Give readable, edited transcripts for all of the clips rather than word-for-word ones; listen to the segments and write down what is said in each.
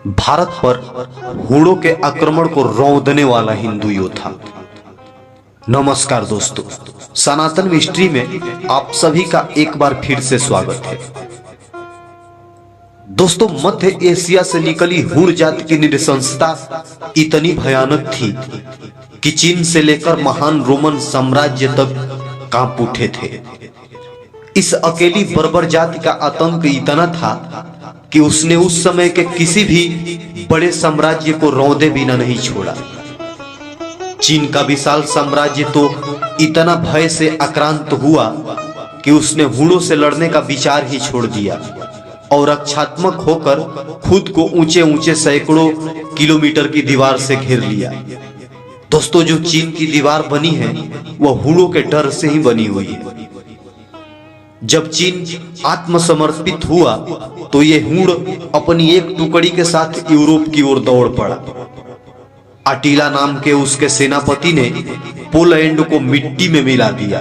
भारत पर हूणों के आक्रमण को रौंदने वाला हिंदू योद्धा। नमस्कार दोस्तों, सनातन मिस्ट्री में आप सभी का एक बार फिर से स्वागत है। दोस्तों, मध्य एशिया से निकली हूण जाति की नृशंसता इतनी भयानक थी कि चीन से लेकर महान रोमन साम्राज्य तक कांप उठे थे। इस अकेली बर्बर जाति का आतंक इतना था कि उसने उस समय के किसी भी बड़े साम्राज्य को रौंदे बिना नहीं छोड़ा। चीन का विशाल साम्राज्य तो इतना भय से आक्रांत हुआ कि उसने हूणों से लड़ने का विचार ही छोड़ दिया और रक्षात्मक होकर खुद को ऊंचे ऊंचे सैकड़ों किलोमीटर की दीवार से घेर लिया। दोस्तों, जो चीन की दीवार बनी है वह हूणों के डर से ही बनी हुई है। जब चीन आत्मसमर्पित हुआ तो ये हूण अपनी एक टुकड़ी के साथ यूरोप की ओर दौड़ पड़ा। अटीला नाम के उसके सेनापति ने पोलैंड को मिट्टी में मिला दिया।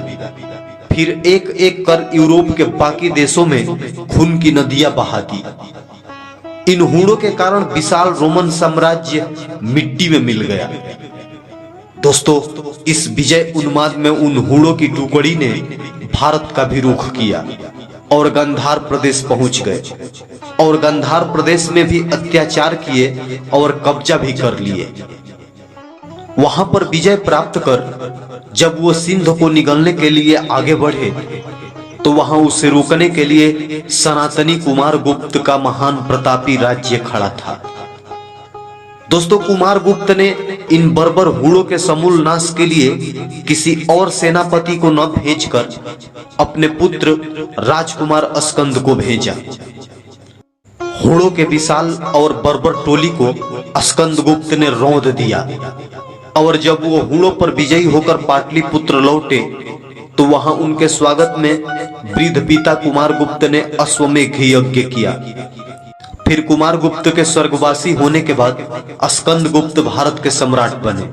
फिर एक एक कर यूरोप के बाकी देशों में खून की नदियां बहा दी। इन हूणों के कारण विशाल रोमन साम्राज्य मिट्टी में मिल गया। दोस्तों, इस विजय उन्माद में उन हूणों की टुकड़ी ने भारत का भी रुख किया और गांधार प्रदेश पहुंच गए और गांधार प्रदेश में भी अत्याचार किए और कब्जा भी कर लिए। वहां पर विजय प्राप्त कर जब वो सिंध को निगलने के लिए आगे बढ़े तो वहां उसे रोकने के लिए सनातनी कुमार गुप्त का महान प्रतापी राज्य खड़ा था। दोस्तों, कुमार गुप्त ने इन बर्बर हूणों के समूल नाश के लिए किसी और सेनापति को न भेजकर अपने पुत्र राजकुमार अस्कंद को भेजा। हूणों के विशाल और बर्बर टोली को अस्कंद गुप्त ने रौंद दिया और जब वो हूणों पर विजयी होकर पाटलिपुत्र लौटे तो वहां उनके स्वागत में वृद्ध पिता कुमार गुप्त ने अश्वमेघ यज्ञ किया। फिर कुमार गुप्त के स्वर्गवासी होने के बाद अस्कंद गुप्त भारत के सम्राट बने।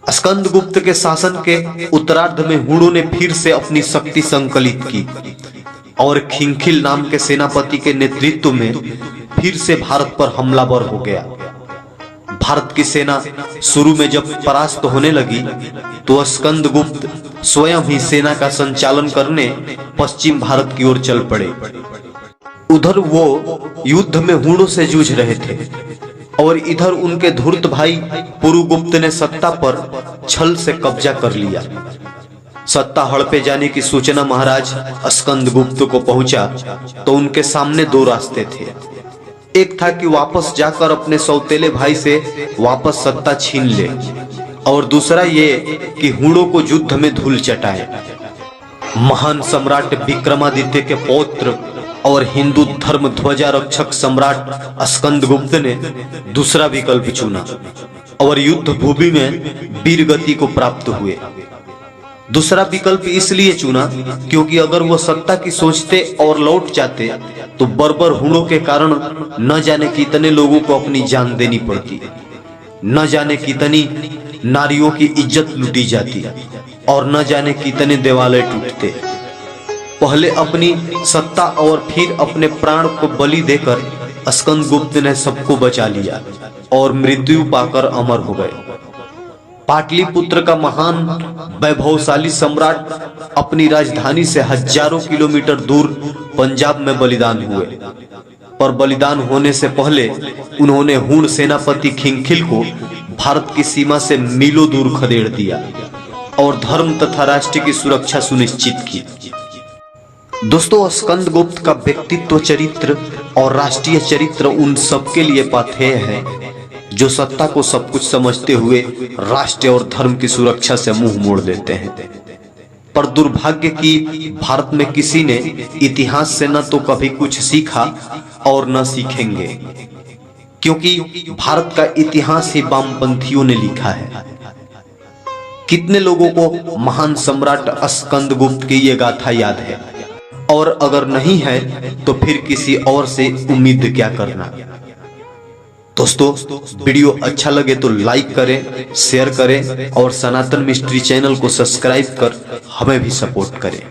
अस्कंद गुप्त के शासन के उत्तरार्ध में हूणों ने फिर से अपनी शक्ति संकलित की और खिंखिल नाम के सेनापति के नेतृत्व में फिर से भारत पर हमलावर हो गया। भारत की सेना शुरू में जब परास्त होने लगी तो अस्कंद गुप्त स्वयं ही सेना का संचालन करने पश्चिम भारत की ओर चल पड़े। उधर वो युद्ध में हूणों से जूझ रहे थे और इधर उनके धूर्त भाई पुरुगुप्त ने सत्ता पर छल से कब्जा कर लिया। सत्ता हड़पे जाने की सूचना महाराज अस्कंद गुप्त को पहुंचा तो उनके सामने दो रास्ते थे। एक था कि वापस जाकर अपने सौतेले भाई से वापस सत्ता छीन ले और दूसरा ये कि हूणों को युद्ध में धूल चटाए। महान सम्राट विक्रमादित्य के पौत्र और हिंदू धर्म ध्वजा रक्षक सम्राट अस्कंद गुप्त ने दूसरा विकल्प चुना और युद्ध भूमि में वीर गति को प्राप्त हुए। दूसरा विकल्प इसलिए चुना क्योंकि अगर वो सत्ता की सोचते और लौट जाते तो बर्बर हूणों के कारण न जाने कितने लोगों को अपनी जान देनी पड़ती, न जाने कितनी नारियों की इज्जत लूटी जाती और न जाने कितने देवालय टूटते। पहले अपनी सत्ता और फिर अपने प्राण को बलि देकर अस्कंद गुप्त ने सबको बचा लिया और मृत्यु पाकर अमर हो गए। पाटलिपुत्र का महान वैभवशाली सम्राट अपनी राजधानी से हजारों किलोमीटर दूर पंजाब में बलिदान हुए, पर बलिदान होने से पहले उन्होंने हूण सेनापति खिंखिल को भारत की सीमा से मीलों दूर खदेड़ दिया और धर्म तथा राष्ट्र की सुरक्षा सुनिश्चित की। दोस्तों, अस्कंद गुप्त का व्यक्तित्व, चरित्र और राष्ट्रीय चरित्र उन सबके लिए पाथेय है जो सत्ता को सब कुछ समझते हुए राष्ट्र और धर्म की सुरक्षा से मुंह मोड़ देते हैं। पर दुर्भाग्य कि भारत में किसी ने इतिहास से न तो कभी कुछ सीखा और न सीखेंगे, क्योंकि भारत का इतिहास ही वामपंथियों ने लिखा है। कितने लोगों को महान सम्राट अस्कंद गुप्त की ये गाथा याद है, और अगर नहीं है तो फिर किसी और से उम्मीद क्या करना। दोस्तों, वीडियो अच्छा लगे तो लाइक करें, शेयर करें और सनातन मिस्ट्री चैनल को सब्सक्राइब कर हमें भी सपोर्ट करें।